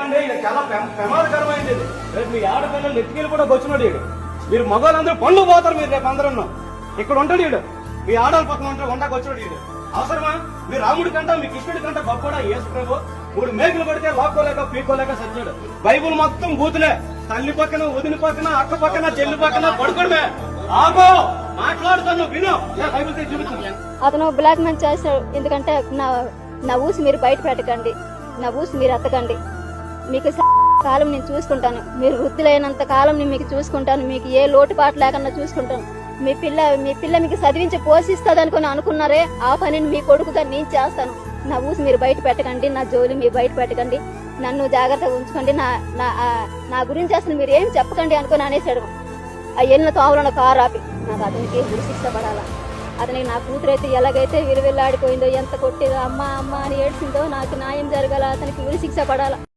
చెప్పండి, ఇది చాలా ప్రమాదకరమైంది. ఇది రేపు మీ ఆడపిల్లలు నెత్తికెళ్ళి కూడా వచ్చినాడు ఈడు. మీరు మగవాళ్ళందరూ పండ్లు పోతారు. మీరు రేపు అందరూ ఇక్కడ ఉంటాడు ఈడు. మీ ఆడవాళ్ళ పక్కన ఉంటాడు, వంటకు వచ్చినాడు ఈడు. అవసరమా? మీ రాముడి కంట మీ కృష్ణుడి కంట గొప్పడా యేసు ప్రభు? 3 మేకులు కొడితే లాక్కోలేక పీక్కోలేక సచ్చాడు. బైబుల్ మొత్తం బూతులే. తల్లి పక్కన, వదిన పక్కన, అక్క పక్కన, చెల్లి పక్కన పడుకోవడమే. ఆగో, మాట్లాడుతాను విను. బైబుల్ చూపించు. అతను బ్లాక్ మెయిల్ చేస్తాడు. ఎందుకంటే నా ఊసి మీరు బయట పెట్టకండి, నా ఊసి మీరు ఎత్తకండి. మీకు కాలం నేను చూసుకుంటాను, మీరు వృద్ధులైనంత కాలం నేను మీకు చూసుకుంటాను, మీకు ఏ లోటుపాటు లేకుండా చూసుకుంటాను. మీ పిల్ల మీకు చదివించి పోషిస్తుంది అనుకున్నారే, ఆ పనిని మీ కొడుకుగా నేను చేస్తాను. నా ఊసి మీరు బయట పెట్టకండి, నా జోలి మీరు బయట పెట్టకండి, నన్ను జాగ్రత్తగా ఉంచుకోండి, నా గురించి అసలు మీరు ఏం చెప్పకండి అనుకుని అనేసాడు. ఆ వెళ్ళిన తోవలో కారు ఆపి నాకు అతనికి శిక్ష పడాలా. అతనికి నా కూతురు అయితే ఎలాగైతే విలువెల్లాడిపోయిందో, ఎంత కొట్టేదో, అమ్మ అమ్మ అని ఏడ్చిందో, నాకు న్యాయం జరగాల, అతనికి ఉరి శిక్ష పడాలా.